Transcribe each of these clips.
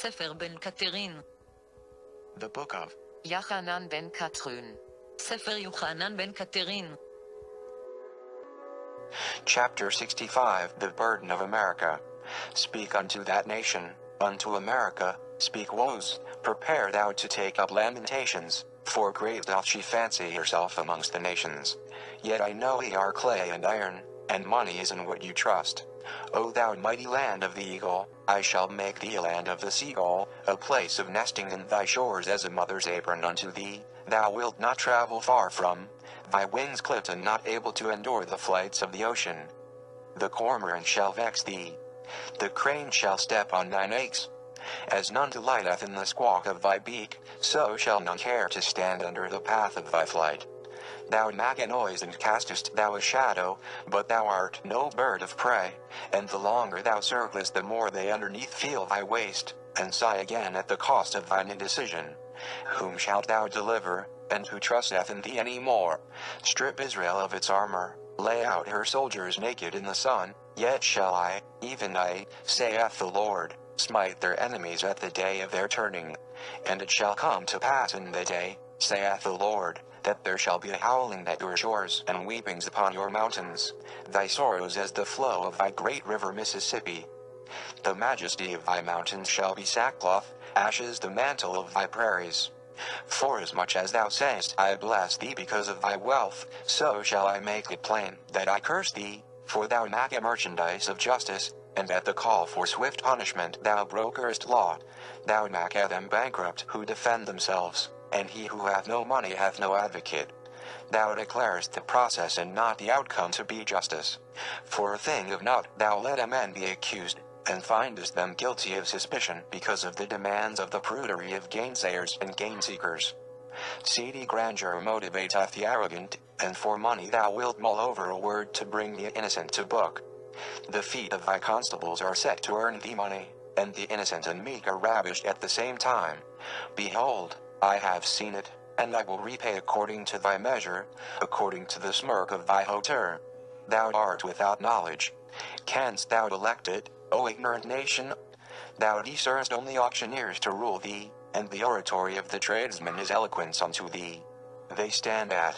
Sefer ben Kathryn. The book of Jachanan ben Kathryn. Sefer Jachanan ben Kathryn. Chapter 65 The Burden of America. Speak unto that nation, unto America, speak woes, prepare thou to take up lamentations, for great doth she fancy herself amongst the nations. Yet I know ye are clay and iron, and money is in what you trust. O thou mighty land of the eagle, I shall make thee a land of the seagull, a place of nesting in thy shores as a mother's apron unto thee. Thou wilt not travel far from, thy wings clipped and not able to endure the flights of the ocean. The cormorant shall vex thee. The crane shall step on thine eggs. As none delighteth in the squawk of thy beak, so shall none care to stand under the path of thy flight. Thou make a noise and castest thou a shadow, but thou art no bird of prey, and the longer thou circlest the more they underneath feel thy waist, and sigh again at the cost of thine indecision. Whom shalt thou deliver, and who trusteth in thee any more? Strip Israel of its armor, lay out her soldiers naked in the sun, yet shall I, even I, saith the Lord, smite their enemies at the day of their turning. And it shall come to pass in the day, saith the Lord, that there shall be a howling at your shores and weepings upon your mountains, thy sorrows as the flow of thy great river Mississippi. The majesty of thy mountains shall be sackcloth, ashes the mantle of thy prairies. Forasmuch as thou sayest, I bless thee because of thy wealth, so shall I make it plain that I curse thee, for thou make a merchandise of justice, and at the call for swift punishment thou brokerest law. Thou makest them bankrupt who defend themselves, and he who hath no money hath no advocate. Thou declarest the process and not the outcome to be justice. For a thing of naught thou let a man be accused, and findest them guilty of suspicion because of the demands of the prudery of gainsayers and gainseekers. Seedy grandeur motivateth the arrogant, and for money thou wilt mull over a word to bring the innocent to book. The feet of thy constables are set to earn thee money, and the innocent and meek are ravished at the same time. Behold, I have seen it, and I will repay according to thy measure, according to the smirk of thy hauteur. Thou art without knowledge. Canst thou elect it, O ignorant nation? Thou discernest only auctioneers to rule thee, and the oratory of the tradesman is eloquence unto thee. They stand at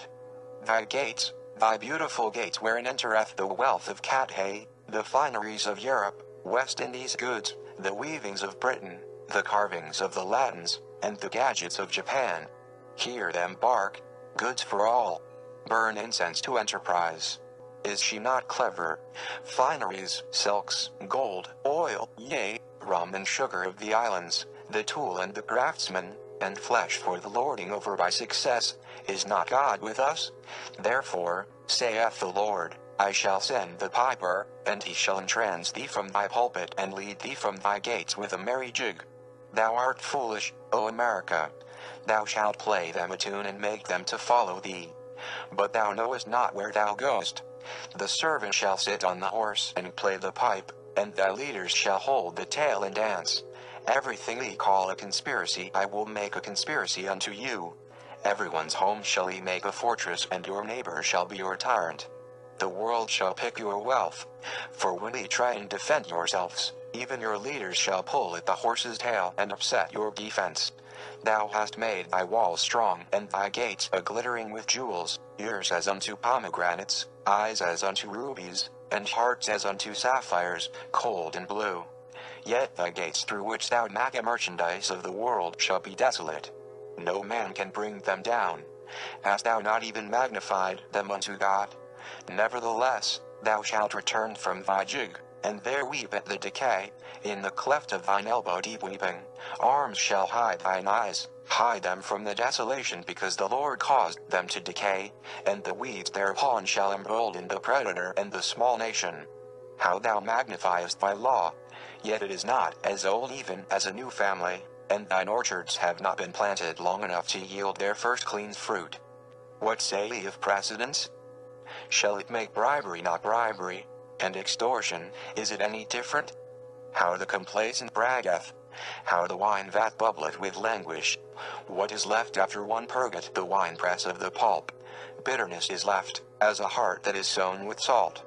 thy gates, thy beautiful gates wherein entereth the wealth of Cathay, the fineries of Europe, West Indies goods, the weavings of Britain, the carvings of the Latins, and the gadgets of Japan. Hear them bark, goods for all. Burn incense to enterprise. Is she not clever? Fineries, silks, gold, oil, yea, rum and sugar of the islands, the tool and the craftsman, and flesh for the lording over by success. Is not God with us? Therefore, saith the Lord, I shall send the piper, and he shall entrance thee from thy pulpit and lead thee from thy gates with a merry jig. Thou art foolish, O America. Thou shalt play them a tune and make them to follow thee. But thou knowest not where thou goest. The servant shall sit on the horse and play the pipe, and thy leaders shall hold the tail and dance. Everything ye call a conspiracy I will make a conspiracy unto you. Everyone's home shall ye make a fortress, and your neighbor shall be your tyrant. The world shall pick your wealth, for when ye try and defend yourselves, even your leaders shall pull at the horse's tail and upset your defense. Thou hast made thy walls strong, and thy gates a glittering with jewels, ears as unto pomegranates, eyes as unto rubies, and hearts as unto sapphires, cold and blue. Yet thy gates through which thou make a merchandise of the world shall be desolate. No man can bring them down. Hast thou not even magnified them unto God? Nevertheless, thou shalt return from thy jig, and there weep at the decay, in the cleft of thine elbow deep weeping. Arms shall hide thine eyes, hide them from the desolation, because the Lord caused them to decay, and the weeds thereupon shall embolden the predator and the small nation. How thou magnifiest thy law, yet it is not as old even as a new family, and thine orchards have not been planted long enough to yield their first clean fruit. What say ye of precedence? Shall it make bribery not bribery, and extortion, is it any different? How the complacent braggeth, how the wine vat bubbleth with languish. What is left after one purgeth the winepress of the pulp? Bitterness is left, as a heart that is sown with salt.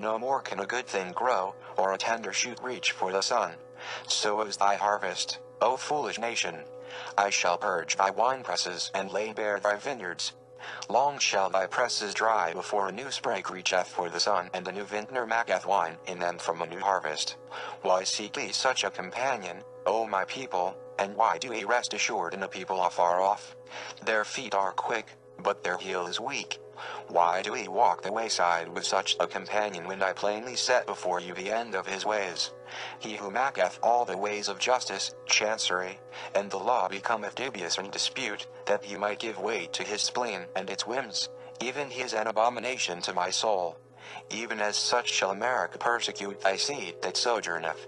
No more can a good thing grow, or a tender shoot reach for the sun. So is thy harvest, O foolish nation. I shall purge thy winepresses and lay bare thy vineyards. Long shall thy presses dry before a new spray reacheth for the sun, and a new vintner maketh wine in them from a new harvest. Why seek ye such a companion, O my people, and why do ye rest assured in a people afar off? Their feet are quick, but their heel is weak. Why do ye walk the wayside with such a companion when I plainly set before you the end of his ways? He who maketh all the ways of justice, chancery, and the law becometh dubious in dispute, that he might give weight to his spleen and its whims, even he is an abomination to my soul. Even as such shall America persecute thy seed that sojourneth.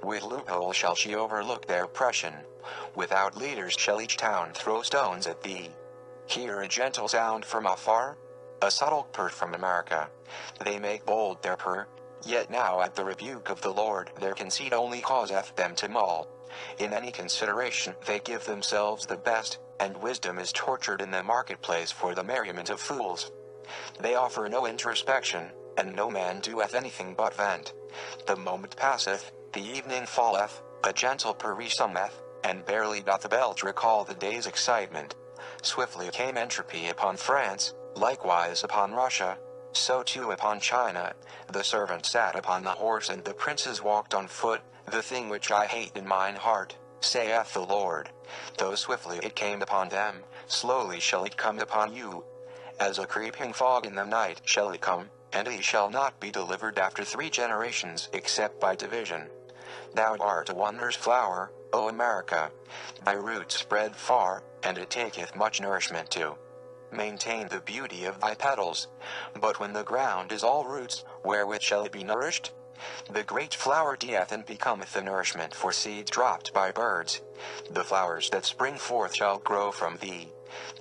With loophole shall she overlook their oppression. Without leaders shall each town throw stones at thee. Hear a gentle sound from afar, a subtle purr from America. They make bold their purr, yet now at the rebuke of the Lord their conceit only causeth them to maul. In any consideration they give themselves the best, and wisdom is tortured in the marketplace for the merriment of fools. They offer no introspection, and no man doeth anything but vent. The moment passeth, the evening falleth, a gentle purr resummeth, and barely doth the belch recall the day's excitement. Swiftly came entropy upon France, likewise upon Russia, so too upon China. The servant sat upon the horse and the princes walked on foot, the thing which I hate in mine heart, saith the Lord. Though swiftly it came upon them, slowly shall it come upon you. As a creeping fog in the night shall it come, and he shall not be delivered after 3 generations except by division. Thou art a wondrous flower, O America. Thy roots spread far, and it taketh much nourishment to maintain the beauty of thy petals. But when the ground is all roots, wherewith shall it be nourished? The great flower dieth and becometh the nourishment for seeds dropped by birds. The flowers that spring forth shall grow from thee.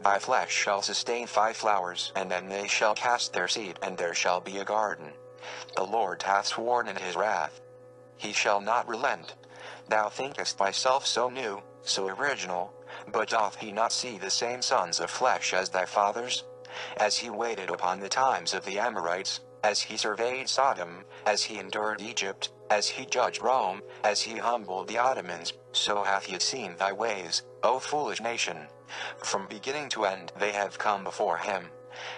Thy flesh shall sustain thy flowers, and then they shall cast their seed, and there shall be a garden. The Lord hath sworn in his wrath. He shall not relent. Thou thinkest thyself so new, so original, but doth he not see the same sons of flesh as thy fathers? As he waited upon the times of the Amorites, as he surveyed Sodom, as he endured Egypt, as he judged Rome, as he humbled the Ottomans, so hath he seen thy ways, O foolish nation. From beginning to end they have come before him.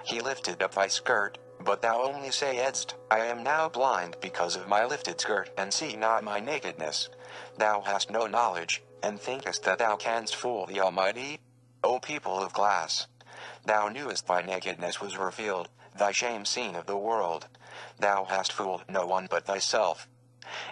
He lifted up thy skirt, but thou only sayedst, I am now blind because of my lifted skirt, and see not my nakedness. Thou hast no knowledge, and thinkest that thou canst fool the Almighty? O people of glass! Thou knewest thy nakedness was revealed, thy shame seen of the world. Thou hast fooled no one but thyself.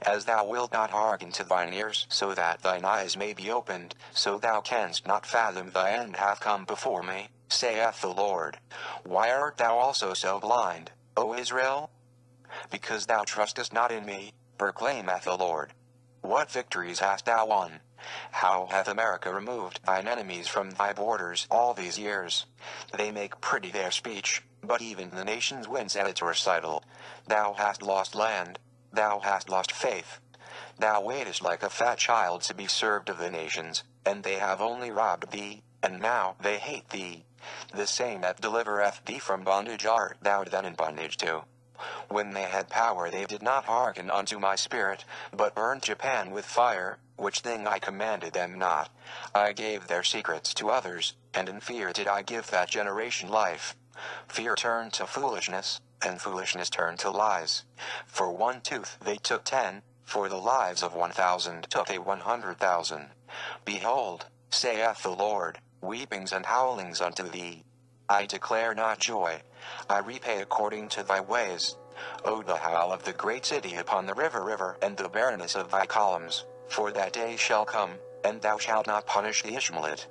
As thou wilt not hearken to thine ears, so that thine eyes may be opened, so thou canst not fathom thy end hath come before me, saith the Lord. Why art thou also so blind, O Israel? Because thou trustest not in me, proclaimeth the Lord. What victories hast thou won? How hath America removed thine enemies from thy borders all these years? They make pretty their speech, but even the nations wince at its recital. Thou hast lost land, thou hast lost faith. Thou waitest like a fat child to be served of the nations, and they have only robbed thee, and now they hate thee. The same that delivereth thee from bondage art thou then in bondage to. When they had power they did not hearken unto my spirit, but burned Japan with fire, which thing I commanded them not. I gave their secrets to others, and in fear did I give that generation life. Fear turned to foolishness, and foolishness turned to lies. For one tooth they took 10, for the lives of 1,000 took they 100,000. Behold, saith the Lord, weepings and howlings unto thee. I declare not joy, I repay according to thy ways. O the howl of the great city upon the river, and the barrenness of thy columns, for that day shall come, and thou shalt not punish the Ishmaelite,